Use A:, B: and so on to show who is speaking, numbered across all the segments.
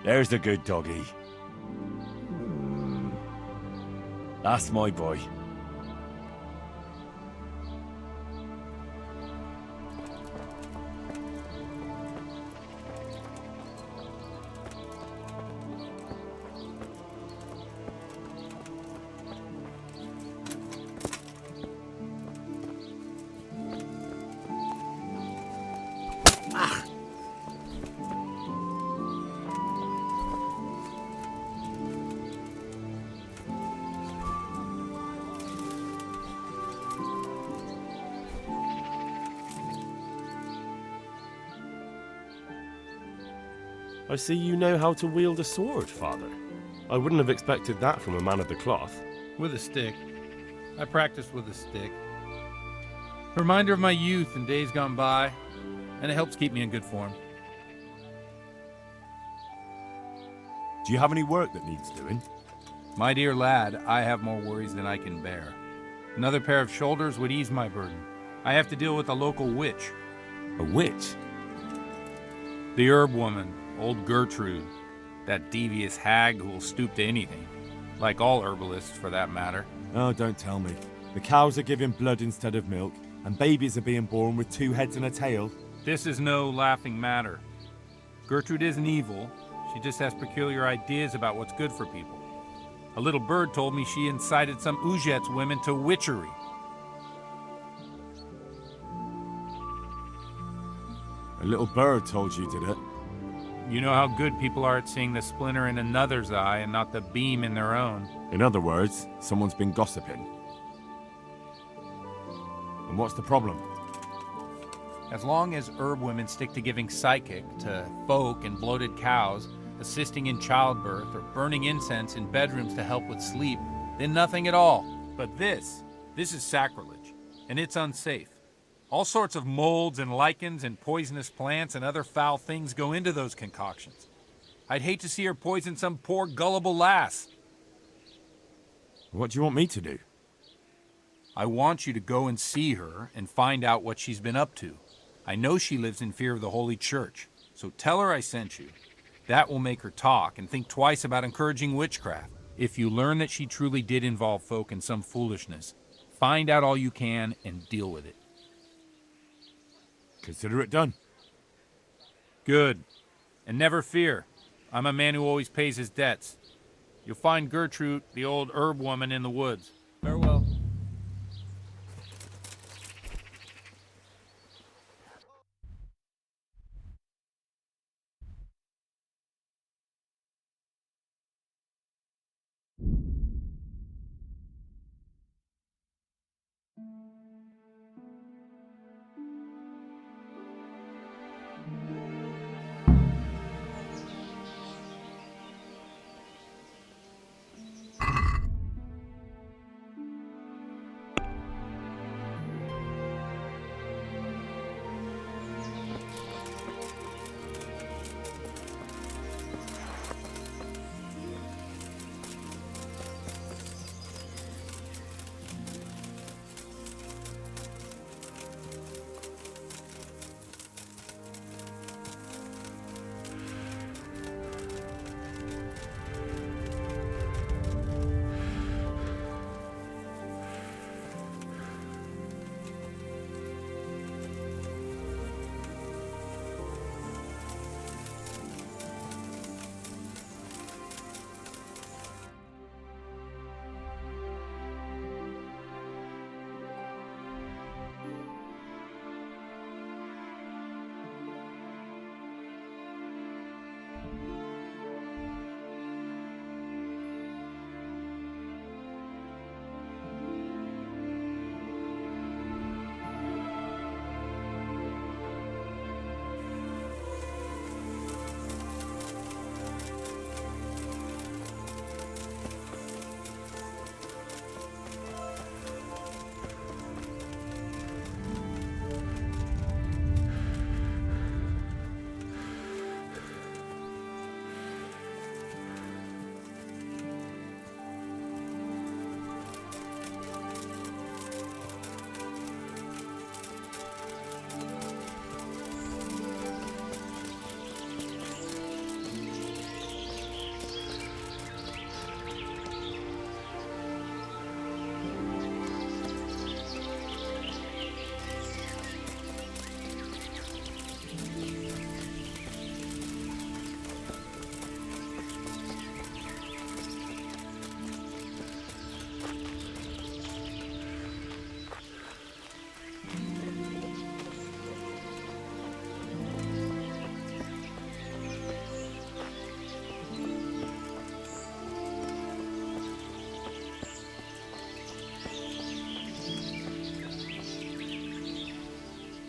A: There's the good doggy. That's my boy.
B: I see you know how to wield a sword, Father. I wouldn't have expected that from a man of the cloth.
C: With a stick. I practice with a stick. A reminder of my youth and days gone by, and it helps keep me in good form.
A: Do you have any work that needs doing?
C: My dear lad, I have more worries than I can bear. Another pair of shoulders would ease my burden. I have to deal with a local witch.
A: A witch?
C: The herb woman, old Gertrude. That devious hag who will stoop to anything. Like all herbalists, for that matter.
A: Oh, don't tell me. The cows are giving blood instead of milk, and babies are being born with 2 heads and a tail.
C: This is no laughing matter. Gertrude isn't evil. She just has peculiar ideas about what's good for people. A little bird told me she incited some Ужице women to witchery.
A: A little bird told you, did it?
C: You know how good people are at seeing the splinter in another's eye and not the beam in their own.
A: In other words, someone's been gossiping. And what's the problem?
C: As long as herb women stick to giving psychic to folk and bloated cows, assisting in childbirth, or burning incense in bedrooms to help with sleep, then nothing at all. But this is sacrilege, and it's unsafe. All sorts of molds and lichens and poisonous plants and other foul things go into those concoctions. I'd hate to see her poison some poor gullible lass.
A: What do you want me to do?
C: I want you to go and see her and find out what she's been up to. I know she lives in fear of the Holy Church, so tell her I sent you. That will make her talk and think twice about encouraging witchcraft. If you learn that she truly did involve folk in some foolishness, find out all you can and deal with it.
A: Consider it done.
C: Good. And never fear. I'm a man who always pays his debts. You'll find Gertrude, the old herb woman, in the woods. Farewell.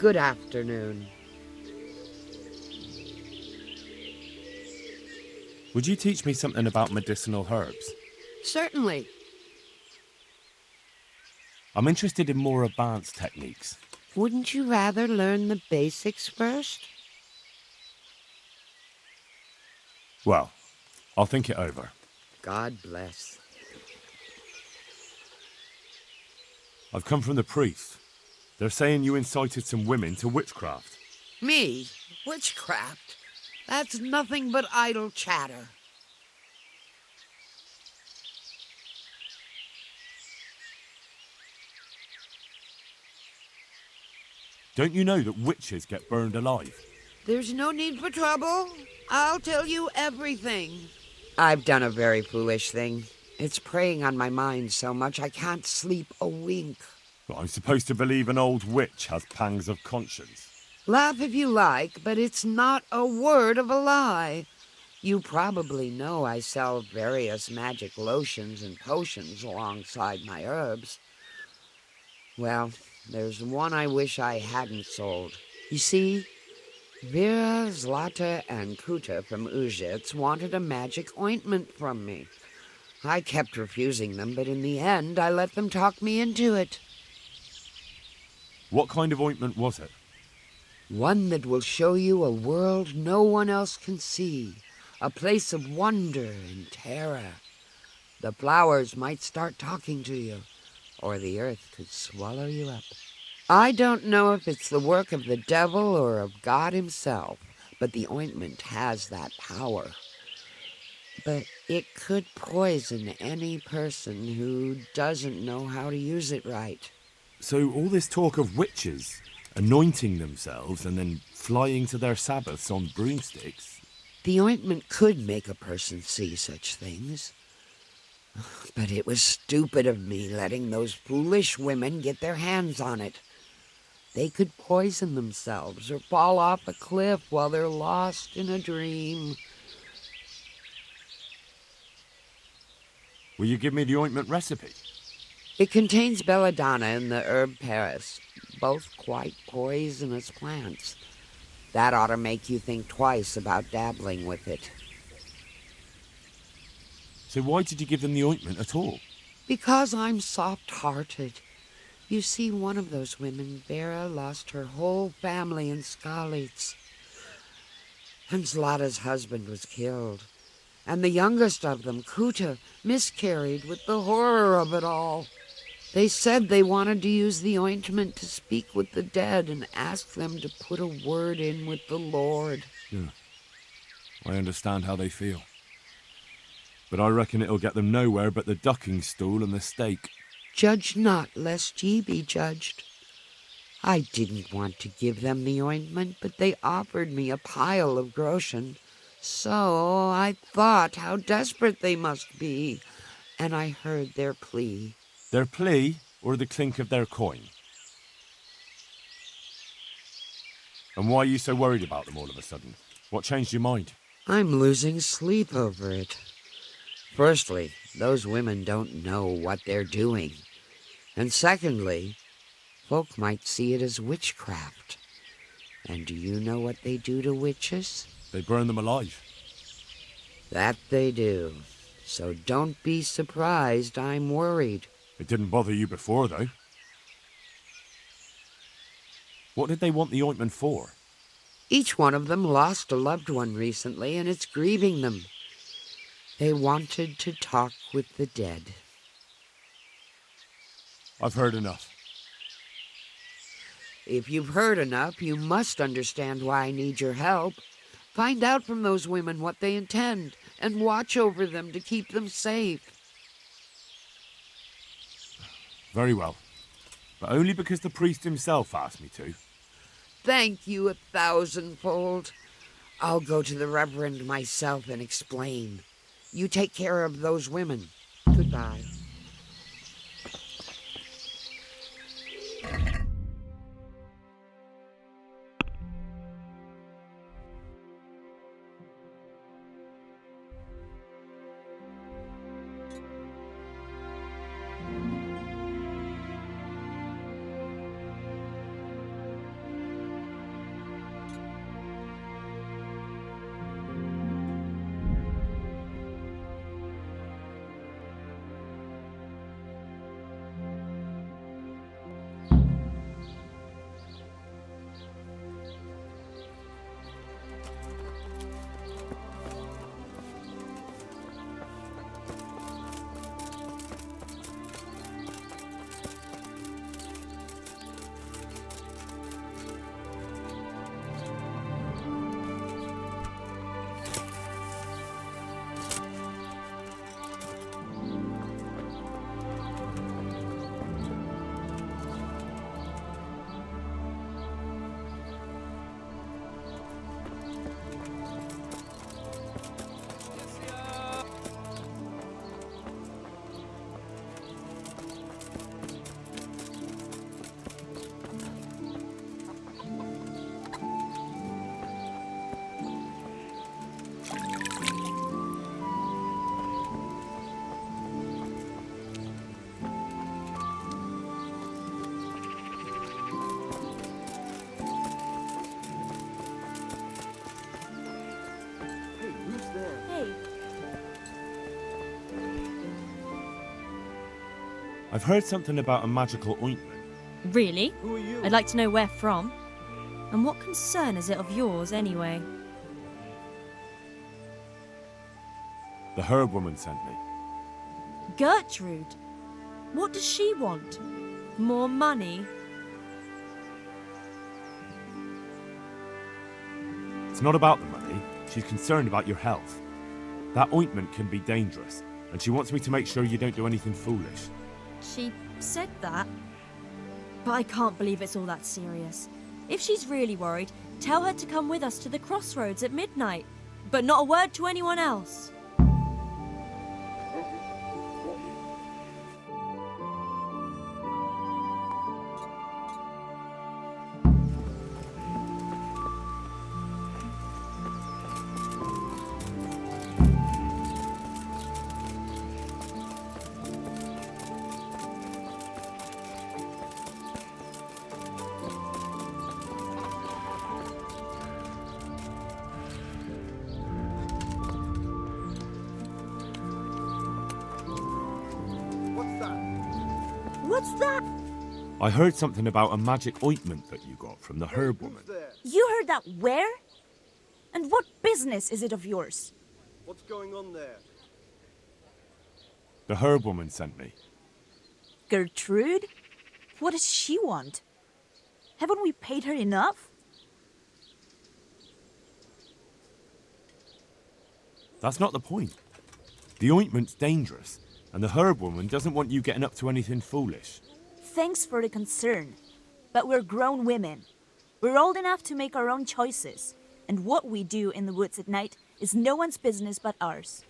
D: Good afternoon.
B: Would you teach me something about medicinal herbs?
D: Certainly.
B: I'm interested in more advanced techniques.
D: Wouldn't you rather learn the basics first?
B: Well, I'll think it over.
D: God bless.
B: I've come from the priest. They're saying you incited some women to witchcraft.
D: Me? Witchcraft? That's nothing but idle chatter.
A: Don't you know that witches get burned alive?
D: There's no need for trouble. I'll tell you everything. I've done a very foolish thing. It's preying on my mind so much I can't sleep a wink.
A: Well, I'm supposed to believe an old witch has pangs of conscience.
D: Laugh if you like, but it's not a word of a lie. You probably know I sell various magic lotions and potions alongside my herbs. Well, there's one I wish I hadn't sold. You see, Vera, Zlata, and Kuta from Ужице wanted a magic ointment from me. I kept refusing them, but in the end I let them talk me into it.
A: What kind of ointment was it?
D: One that will show you a world no one else can see, a place of wonder and terror. The flowers might start talking to you, or the earth could swallow you up. I don't know if it's the work of the devil or of God himself, but the ointment has that power. But it could poison any person who doesn't know how to use it right.
A: So all this talk of witches anointing themselves and then flying to their sabbaths on broomsticks.
D: The ointment could make a person see such things. But it was stupid of me letting those foolish women get their hands on it. They could poison themselves or fall off a cliff while they're lost in a dream.
A: Will you give me the ointment recipe?
D: It contains belladonna and the herb Paris, both quite poisonous plants. That ought to make you think twice about dabbling with it.
A: So why did you give them the ointment at all?
D: Because I'm soft-hearted. You see, one of those women, Vera, lost her whole family in Skalitz. And Zlata's husband was killed. And the youngest of them, Kuta, miscarried with the horror of it all. They said they wanted to use the ointment to speak with the dead and ask them to put a word in with the Lord.
A: Yeah. I understand how they feel. But I reckon it'll get them nowhere but the ducking stool and the stake.
D: Judge not, lest ye be judged. I didn't want to give them the ointment, but they offered me a pile of groschen. So I thought how desperate they must be, and I heard their plea.
A: Their plea or the clink of their coin? And why are you so worried about them all of a sudden? What changed your mind?
D: I'm losing sleep over it. Firstly, those women don't know what they're doing. And secondly, folk might see it as witchcraft. And do you know what they do to witches?
A: They burn them alive.
D: That they do. So don't be surprised I'm worried.
A: It didn't bother you before, though. What did they want the ointment for?
D: Each one of them lost a loved one recently, and it's grieving them. They wanted to talk with the dead.
A: I've heard enough.
D: If you've heard enough, you must understand why I need your help. Find out from those women what they intend, and watch over them to keep them safe.
A: Very well. But only because the priest himself asked me to.
D: Thank you 1,000-fold. I'll go to the Reverend myself and explain. You take care of those women. Goodbye.
A: I've heard something about a magical ointment.
E: Really?
B: Who are you?
E: I'd like to know where from. And what concern is it of yours, anyway?
A: The herb woman sent me.
E: Gertrude? What does she want? More money?
A: It's not about the money. She's concerned about your health. That ointment can be dangerous, and she wants me to make sure you don't do anything foolish.
E: She said that. But I can't believe it's all that serious. If she's really worried, tell her to come with us to the crossroads at midnight. But not a word to anyone else.
F: What's that?
A: I heard something about a magic ointment that you got from the herb woman.
F: You heard that where? And what business is it of yours?
B: What's going on there?
A: The herb woman sent me.
F: Gertrude? What does she want? Haven't we paid her enough?
A: That's not the point. The ointment's dangerous, and the herb woman doesn't want you getting up to anything foolish.
F: Thanks for the concern. But we're grown women. We're old enough to make our own choices. And what we do in the woods at night is no one's business but ours.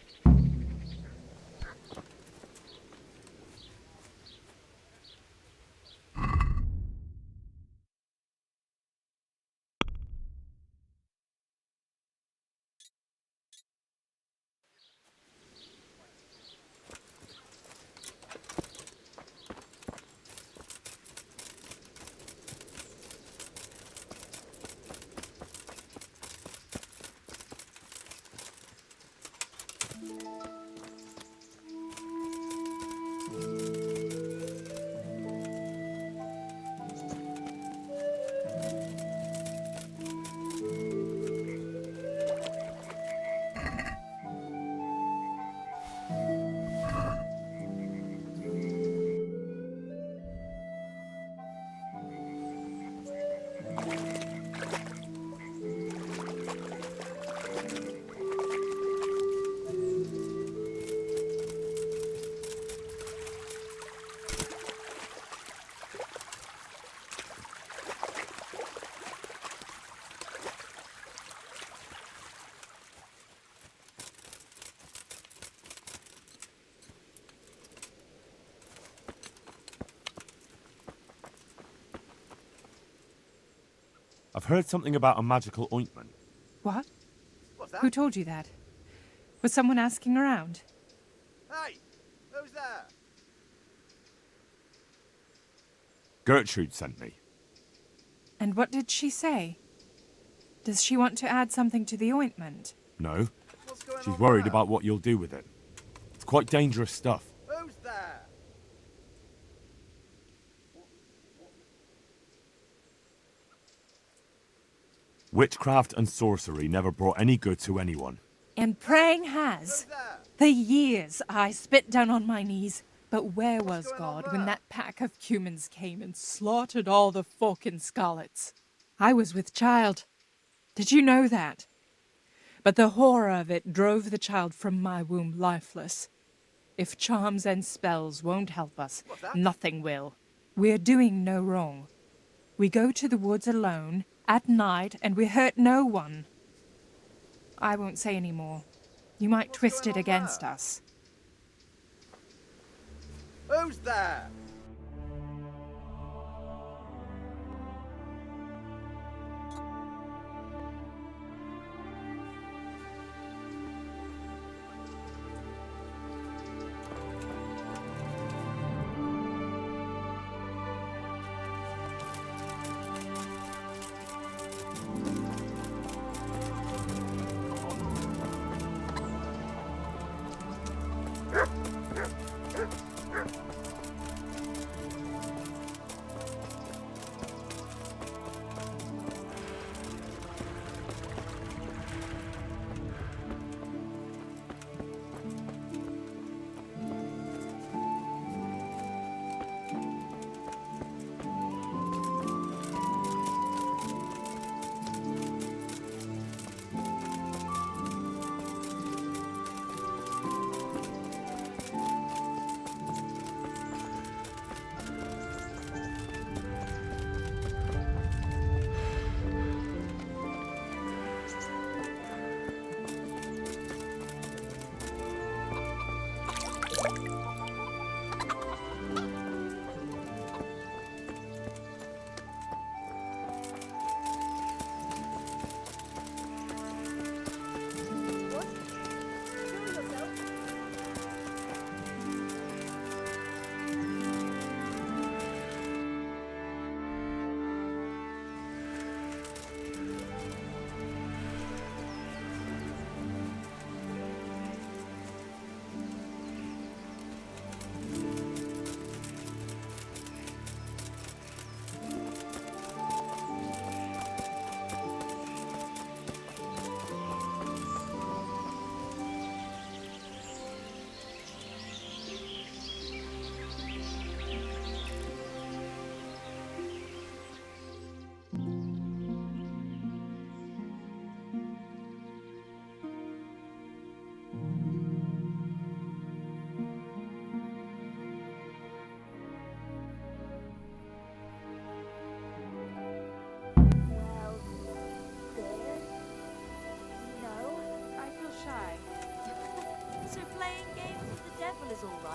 A: I've heard something about a magical ointment.
G: What?
B: What's that?
G: Who told you that? Was someone asking around?
B: Hey! Who's there?
A: Gertrude sent me.
G: And what did she say? Does she want to add something to the ointment?
A: No,
B: What's going
A: she's
B: on
A: worried
B: there?
A: about what you'll do with it. It's quite dangerous stuff.
B: Who's there?
A: Witchcraft and sorcery never brought any good to anyone.
G: And praying has.
B: Who's there?
G: For years I spit down on my knees. But where was
B: going on
G: God when
B: there?
G: that pack of humans came and slaughtered all the folk in scarlets? I was with child. Did you know that? But the horror of it drove the child from my womb lifeless. If charms and spells won't help us,
B: What's that?
G: nothing will. We're doing no wrong. We go to the woods alone, at night, and we hurt no one. I won't say any more. You might
B: What's
G: twist
B: going
G: it
B: on
G: against
B: there?
G: us.
B: Who's there?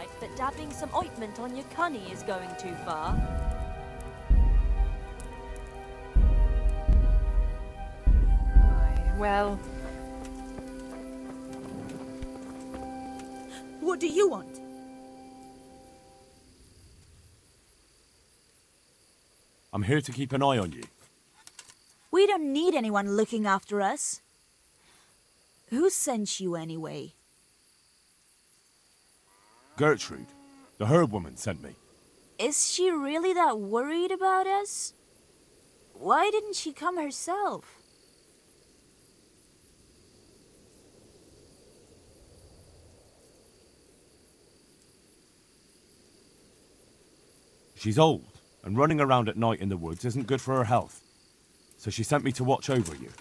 E: right, but dabbing some ointment on your cunny is going too far.
G: Well,
F: What do you want?
A: I'm here to keep an eye on you.
F: We don't need anyone looking after us. Who sent you anyway?
A: Gertrude, the herb woman, sent me.
F: Is she really that worried about us? Why didn't she come herself?
A: She's old, and running around at night in the woods isn't good for her health. So she sent me to watch over you.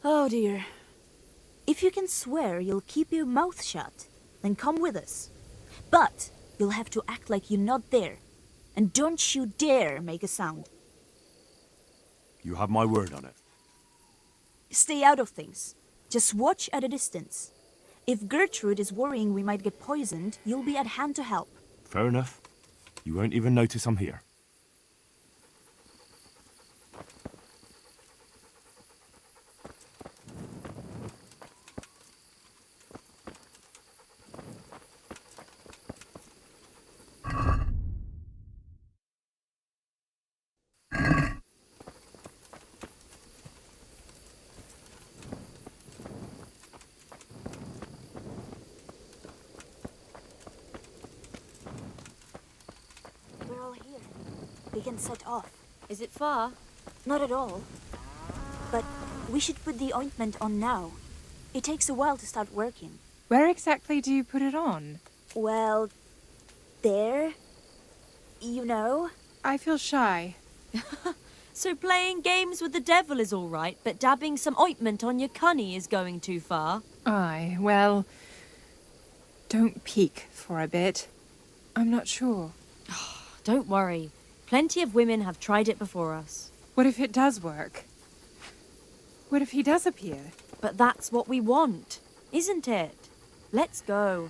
F: Oh dear. If you can swear you'll keep your mouth shut, then come with us. But you'll have to act like you're not there. And don't you dare make a sound.
A: You have my word on it.
F: Stay out of things. Just watch at a distance. If Gertrude is worrying we might get poisoned, you'll be at hand to help.
A: Fair enough. You won't even notice I'm here.
F: We're all here. We can set off.
E: Is it far?
F: Not at all. But we should put the ointment on now. It takes a while to start working.
G: where exactly do you put it on?
F: Well, there. You know?
G: I feel shy.
E: So playing games with the devil is all right, but dabbing some ointment on your cunny is going too far.
G: Aye, well, don't peek for a bit. I'm not sure.
E: Don't worry. Plenty of women have tried it before us.
G: What if it does work? What if he does appear?
E: But that's what we want, isn't it? Let's go.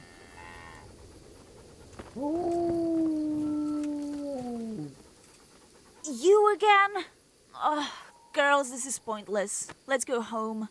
F: You again? Ugh, girls, this is pointless. Let's go home.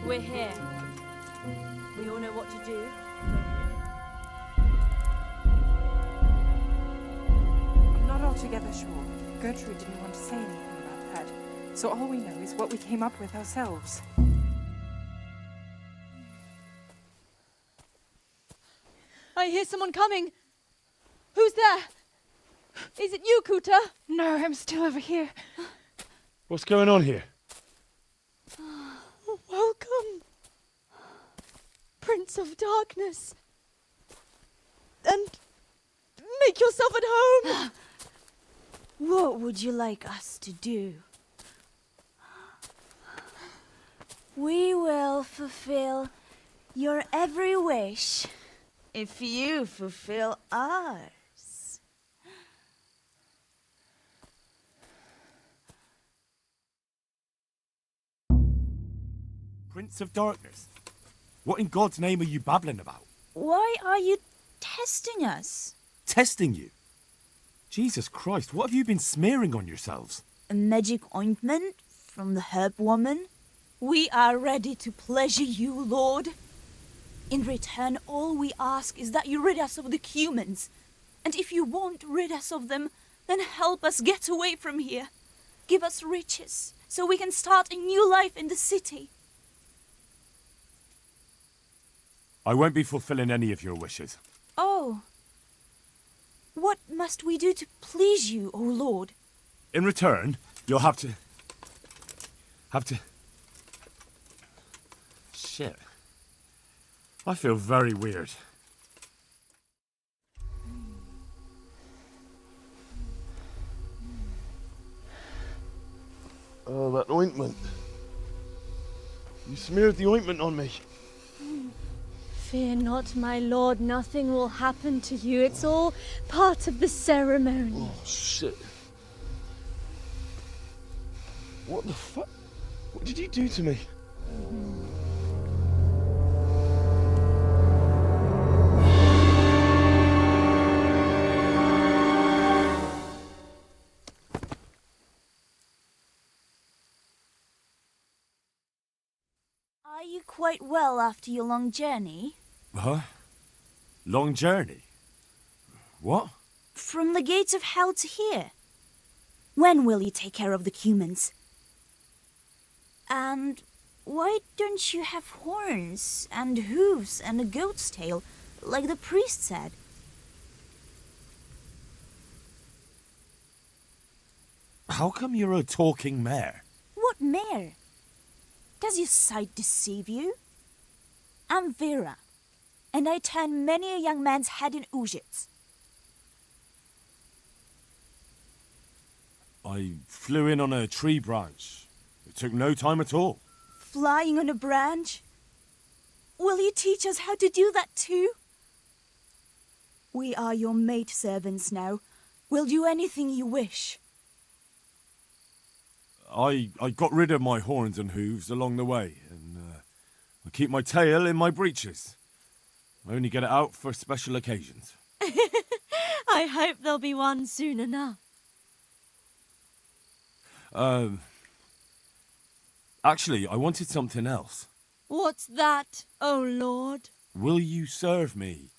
E: We're here. We all know what to do.
G: I'm not altogether sure. Gertrude didn't want to say anything about that. So all we know is what we came up with ourselves.
E: I hear someone coming. Who's there? Is it you, Kuta?
G: No, I'm still over here.
B: What's going on here?
E: Welcome, Prince of Darkness. And make yourself at home.
F: What would you like us to do? We will fulfill your every wish if you fulfill ours.
A: Prince of Darkness? What in God's name are you babbling about?
F: Why are you testing us?
A: Testing you? Jesus Christ, what have you been smearing on yourselves?
F: A magic ointment from the herb woman?
E: We are ready to pleasure you, Lord.
F: In return, all we ask is that you rid us of the humans. And if you won't rid us of them, then help us get away from here. Give us riches, so we can start a new life in the city.
A: I won't be fulfilling any of your wishes.
F: Oh. What must we do to please you, O Lord?
A: In return, you'll have to... Shit. I feel very weird.
B: Oh, that ointment. You smeared the ointment on me.
E: Fear not, my lord. Nothing will happen to you. It's all part of the ceremony.
B: Oh, shit. What the fuck? What did you do to me?
F: Are you quite well after your long journey?
A: Huh? Long journey? What?
F: From the gates of hell to here. When will you take care of the humans? And why don't you have horns and hooves and a goat's tail, like the priest said?
A: How come you're a talking mare?
F: What mare? Does your sight deceive you? I'm Vera, and I turn many a young man's head in Ужице.
A: I flew in on a tree branch. It took no time at all.
F: Flying on a branch? Will you teach us how to do that too? We are your maid servants now. We'll do anything you wish.
A: I got rid of my horns and hooves along the way, and I keep my tail in my breeches. I only get it out for special occasions.
E: I hope there'll be one soon enough.
A: Actually, I wanted something else.
E: What's that, oh Lord?
A: Will you serve me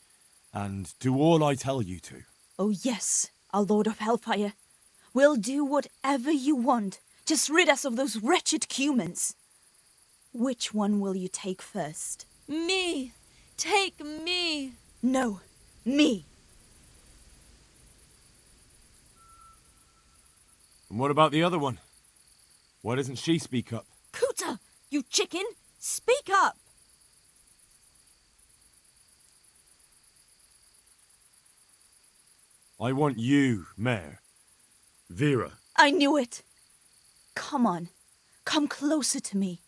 A: and do all I tell you to?
F: Oh yes, our Lord of Hellfire. We'll do whatever you want. Just rid us of those wretched humans. Which one will you take first?
E: Me! Take me!
F: No, me.
A: And what about the other one? Why doesn't she speak up?
E: Kuta! You chicken! Speak up!
A: I want you, Mare. Vera.
F: I knew it. Come on. Come closer to me.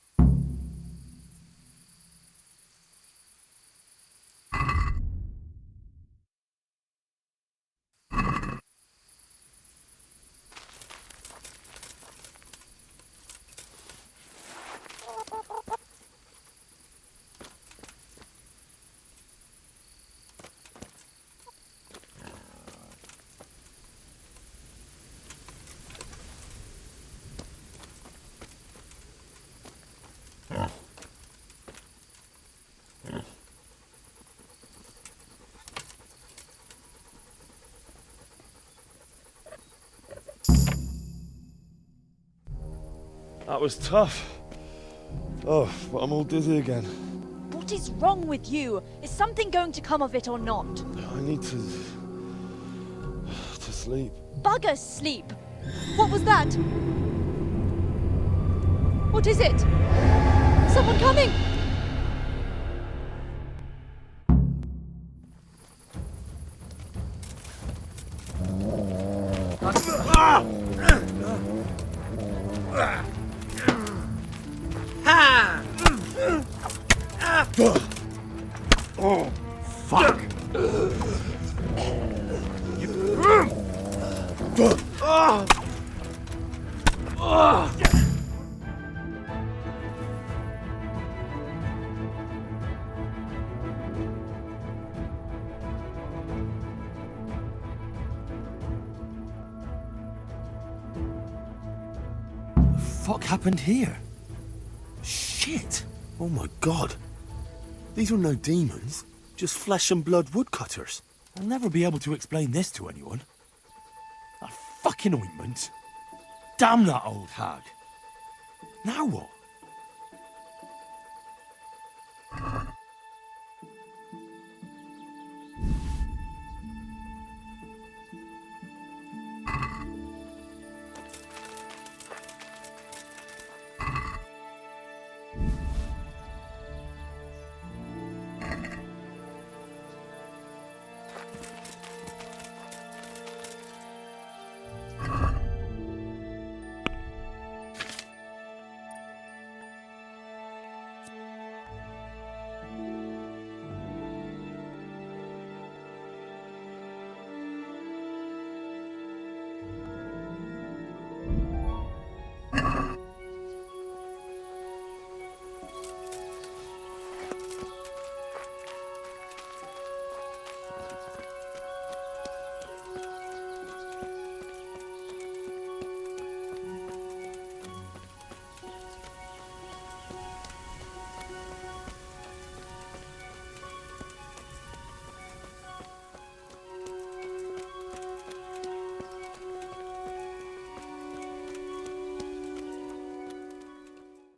B: That was tough. Oh, but I'm all dizzy again.
F: What is wrong with you? Is something going to come of it or not?
B: I need to sleep.
F: Bugger sleep! What was that? What is it? Someone coming!
A: Oh, fuck! What happened here? Shit! Oh my god. These were no demons, just flesh and blood woodcutters. I'll never be able to explain this to anyone. That fucking ointment. Damn that old hag. Now what?